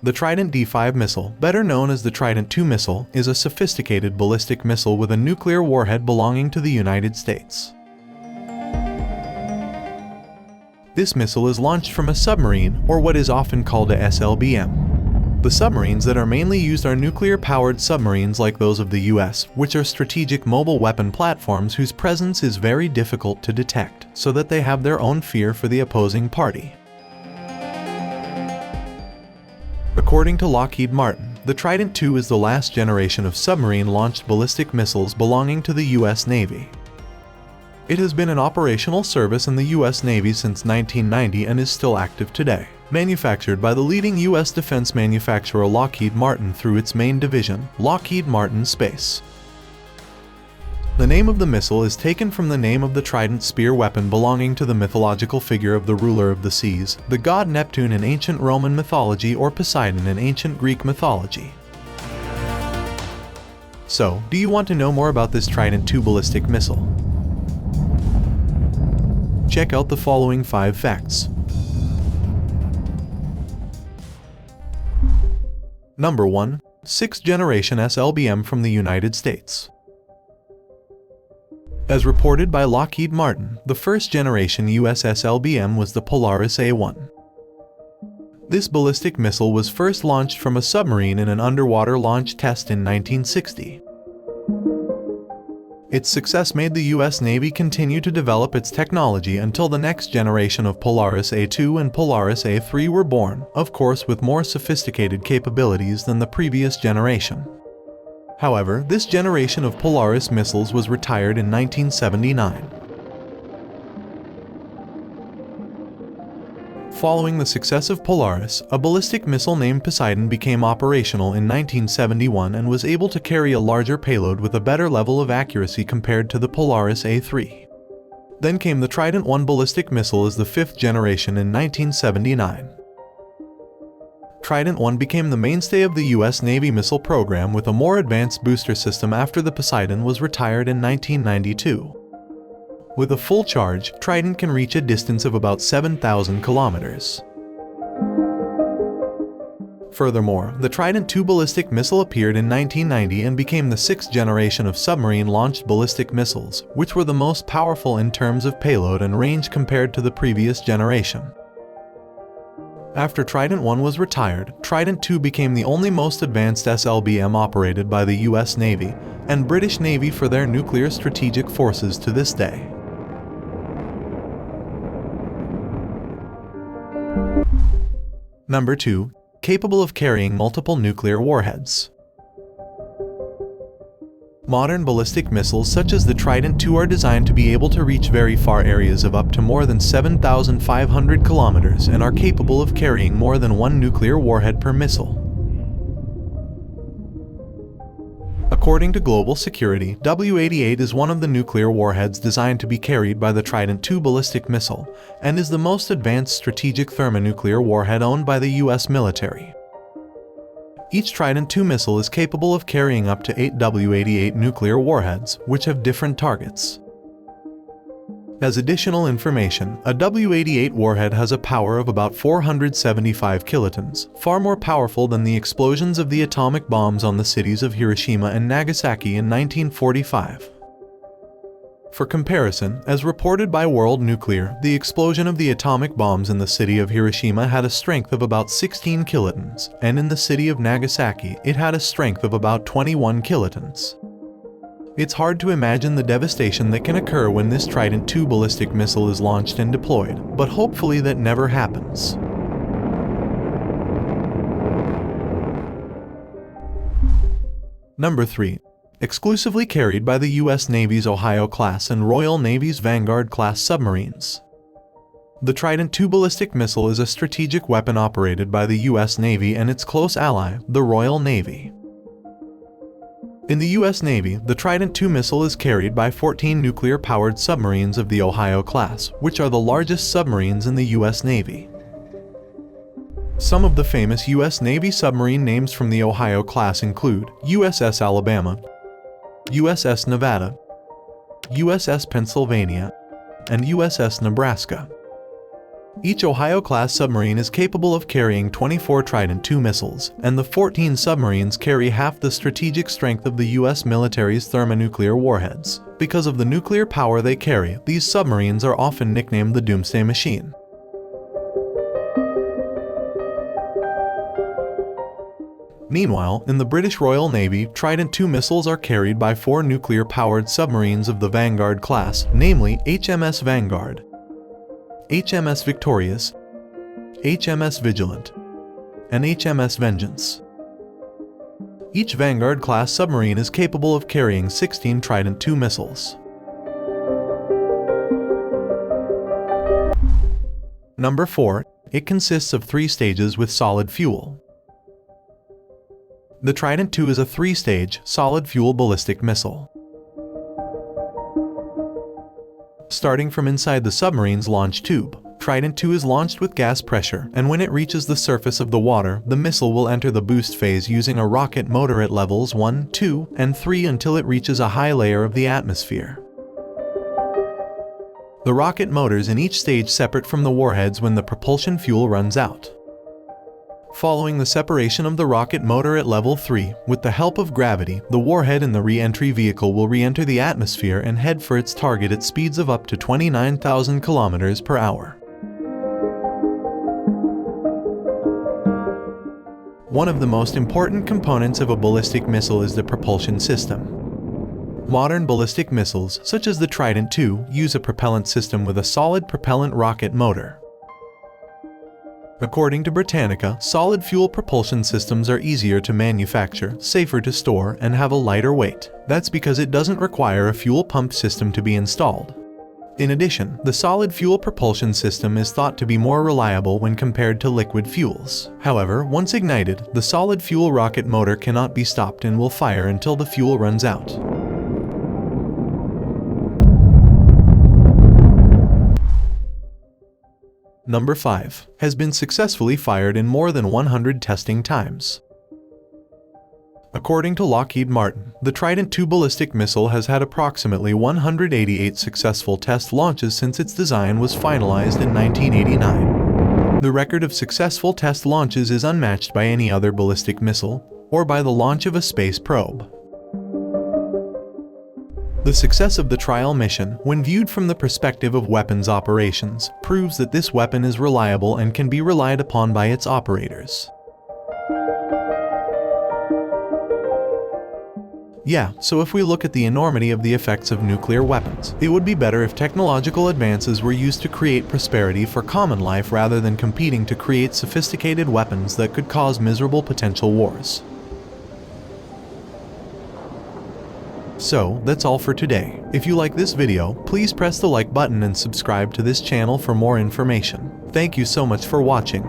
The Trident D5 missile, better known as the Trident II Missile, is a sophisticated ballistic missile with a nuclear warhead belonging to the United States. This missile is launched from a submarine, or what is often called a SLBM. The submarines that are mainly used are nuclear-powered submarines like those of the US, which are strategic mobile weapon platforms whose presence is very difficult to detect, so that they have their own fear for the opposing party. According to Lockheed Martin, the Trident II is the last generation of submarine-launched ballistic missiles belonging to the US Navy. It has been in operational service in the US Navy since 1990 and is still active today. Manufactured by the leading US defense manufacturer Lockheed Martin through its main division, Lockheed Martin Space. The name of the missile is taken from the name of the trident spear weapon belonging to the mythological figure of the ruler of the seas, the god Neptune in ancient Roman mythology or Poseidon in ancient Greek mythology. So, do you want to know more about this Trident II ballistic missile? Check out the following 5 facts. Number 1. 6th generation SLBM from the United States. As reported by Lockheed Martin, the first generation US SLBM was the Polaris A1. This ballistic missile was first launched from a submarine in an underwater launch test in 1960. Its success made the US Navy continue to develop its technology until the next generation of Polaris A2 and Polaris A3 were born, of course with more sophisticated capabilities than the previous generation. However, this generation of Polaris missiles was retired in 1979. Following the success of Polaris, a ballistic missile named Poseidon became operational in 1971 and was able to carry a larger payload with a better level of accuracy compared to the Polaris A3. Then came the Trident I ballistic missile as the 5th generation in 1979. Trident I became the mainstay of the US Navy missile program with a more advanced booster system after the Poseidon was retired in 1992. With a full charge, Trident can reach a distance of about 7,000 kilometers. Furthermore, the Trident II ballistic missile appeared in 1990 and became the 6th generation of submarine-launched ballistic missiles, which were the most powerful in terms of payload and range compared to the previous generation. After Trident I was retired, Trident II became the only most advanced SLBM operated by the US Navy and British Navy for their nuclear strategic forces to this day. Number 2. Capable of carrying multiple nuclear warheads. Modern ballistic missiles such as the Trident II are designed to be able to reach very far areas of up to more than 7,500 kilometers and are capable of carrying more than one nuclear warhead per missile. According to Global Security, W-88 is one of the nuclear warheads designed to be carried by the Trident II ballistic missile and is the most advanced strategic thermonuclear warhead owned by the US military. Each Trident II missile is capable of carrying up to 8 W-88 nuclear warheads, which have different targets. As additional information, a W-88 warhead has a power of about 475 kilotons, far more powerful than the explosions of the atomic bombs on the cities of Hiroshima and Nagasaki in 1945. For comparison, as reported by World Nuclear, the explosion of the atomic bombs in the city of Hiroshima had a strength of about 16 kilotons, and in the city of Nagasaki, it had a strength of about 21 kilotons. It's hard to imagine the devastation that can occur when this Trident II ballistic missile is launched and deployed, but hopefully that never happens. Number 3. Exclusively carried by the US Navy's Ohio-class and Royal Navy's Vanguard-class submarines. The Trident II ballistic missile is a strategic weapon operated by the US Navy and its close ally, the Royal Navy. In the US Navy, the Trident II missile is carried by 14 nuclear-powered submarines of the Ohio class, which are the largest submarines in the US Navy. Some of the famous US Navy submarine names from the Ohio class include USS Alabama, USS Nevada, USS Pennsylvania, and USS Nebraska. Each Ohio-class submarine is capable of carrying 24 Trident II missiles, and the 14 submarines carry half the strategic strength of the U.S. military's thermonuclear warheads. Because of the nuclear power they carry, these submarines are often nicknamed the Doomsday Machine. Meanwhile, in the British Royal Navy, Trident II missiles are carried by 4 nuclear-powered submarines of the Vanguard class, namely HMS Vanguard, HMS Victorious, HMS Vigilant, and HMS Vengeance. Each Vanguard-class submarine is capable of carrying 16 Trident II missiles. Number 4. It consists of 3 stages with solid fuel. The Trident II is a 3-stage, solid-fuel ballistic missile. Starting from inside the submarine's launch tube, Trident II is launched with gas pressure, and when it reaches the surface of the water, the missile will enter the boost phase using a rocket motor at levels 1, 2, and 3 until it reaches a high layer of the atmosphere. The rocket motors in each stage separate from the warheads when the propulsion fuel runs out. Following the separation of the rocket motor at level 3, with the help of gravity, the warhead in the re-entry vehicle will re-enter the atmosphere and head for its target at speeds of up to 29,000 kilometers per hour. One of the most important components of a ballistic missile is the propulsion system. Modern ballistic missiles, such as the Trident II, use a propellant system with a solid propellant rocket motor. According to Britannica, solid fuel propulsion systems are easier to manufacture, safer to store, and have a lighter weight. That's because it doesn't require a fuel pump system to be installed. In addition, the solid fuel propulsion system is thought to be more reliable when compared to liquid fuels. However, once ignited, the solid fuel rocket motor cannot be stopped and will fire until the fuel runs out. Number 5. Has been successfully fired in more than 100 testing times. According to Lockheed Martin, the Trident II ballistic missile has had approximately 188 successful test launches since its design was finalized in 1989. The record of successful test launches is unmatched by any other ballistic missile, or by the launch of a space probe. The success of the trial mission, when viewed from the perspective of weapons operations, proves that this weapon is reliable and can be relied upon by its operators. Yeah, so if we look at the enormity of the effects of nuclear weapons, it would be better if technological advances were used to create prosperity for common life rather than competing to create sophisticated weapons that could cause miserable potential wars. So, that's all for today. If you like this video, please press the like button and subscribe to this channel for more information. Thank you so much for watching.